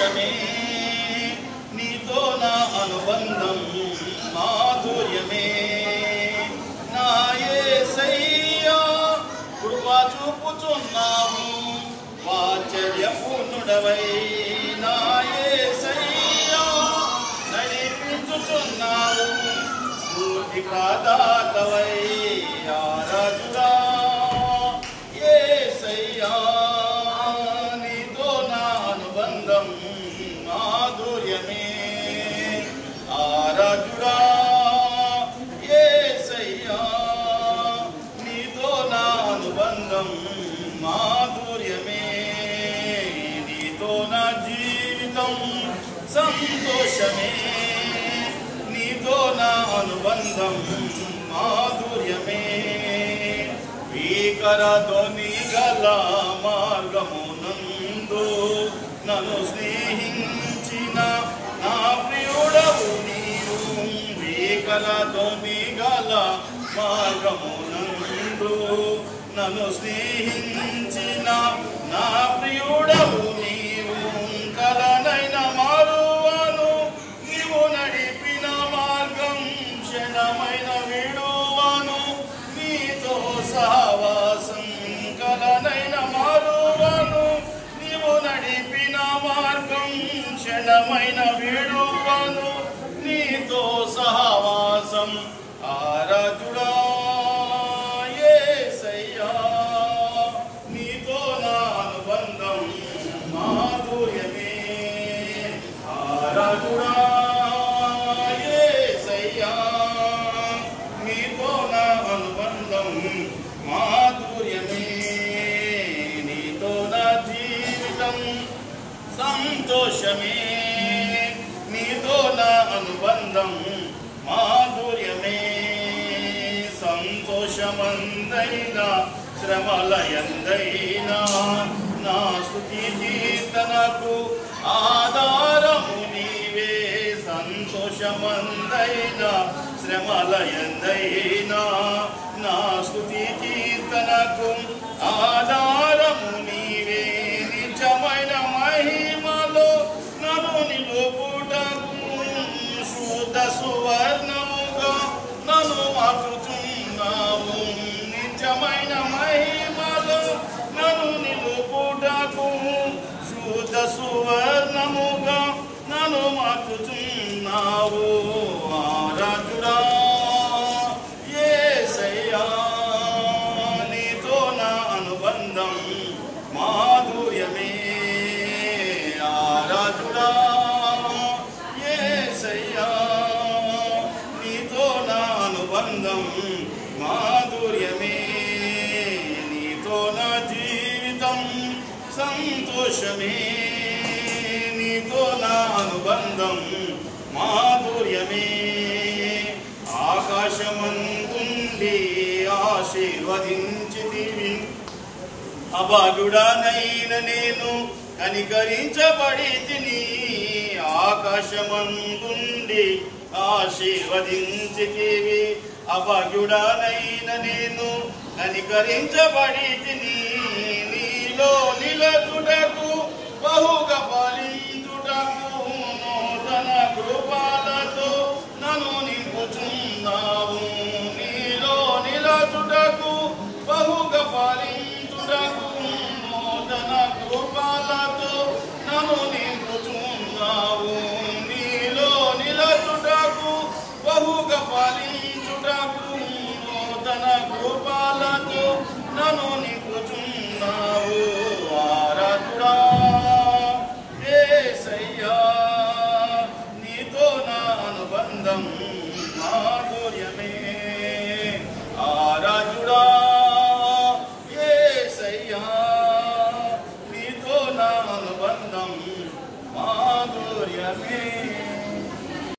సంతోషమే నీతో నా అనుబంధం మాధుర్యమే నా యేసయ్యా కృప చూపుచున్నావు వాత్సల్యపూర్ణుడవై నా యేసయ్యా నడిపించుచున్నావు స్ఫూర్తి ప్రదాతవై ఆరాధుడా యేసయ్యా నీతో నా అనుబంధం మాధుర్యమే ఆరాధుడా యేసయ్యా నీతో నా అనుబంధం మాధుర్యమే నీతో నా జీవితం సంతోషమే నీతో నా అనుబంధం మాధుర్యమే భీకర ధ్వని గల మార్గమునందు నన్ను స్నేహించిన నా ప్రియుడవు నీవు భీకర ధ్వని గల మార్గమునందు నన్ను స్నేహించిన నా ప్రియుడవు నీవు కలనైన మారువను నీవు నడిపిన మార్గం క్షణమైన విడువను నీతో సహవాసం కలనైన మారువను నీవు నడిపిన మార్గం క్షణమైన విడువను నీతో సహవాసం ఆరాధుడా యేసయ్యా నీతో నా అనుబంధం మాధుర్యమే ఆరాధుడా యేసయ్యా నీతో నా అనుబంధం మాధుర్యమే నీతో నా జీవితం సంతోషమే నీతో నా అనుబంధం మాధుర్యమే సంతోషమందైనా శ్రమలయందైనా నా స్తుతి కీర్తనకు ఆధారము నీవే సంతోషమందైనా శ్రమలయందైనా నా స్తుతి కీర్తనకు ఆధారము నీవే నిజమైన మహిమలో నన్ను నిలుపుటకు శుద్ధ సువర్ణముగా నన్ను మార్చుచున్నావు నిజమైన మహిమలో నన్ను నిలుపుటకు శుద్ధ సువర్ణముగా నన్ను మార్చుచున్నావు ఆరాధుడా యేసయ్యా నీతో నా అనుబంధం మాధుర్యమే ఆరాధుడా యేసయ్యా నీతో నా అనుబంధం మాధుర్యమే నీతో నా జీవితం సంతోషమే నీతో నా అనుబంధం మాధుర్యమే ఆకాశమందుండి ఆశీర్వదించితివి అభాగ్యుడనైన నేను కనికరించబడితిని ఆకాశమందుండి ఆశీర్వదించితివి అభాగ్యుడనైన నేను కనికరించబడితిని నీలో నిలచుటకు బహుగా ఫలించుటకు నూతన కృపలతో నన్ను నింపుచున్నావు నీలో నిలచుటకు బహుగా ఫలించుటకు నూతన కృపలతో నన్ను నింపుచున్నావు నీలో నిలచుటకు బహుగా ఫలించుటకు నూతన కృపలతో నన్ను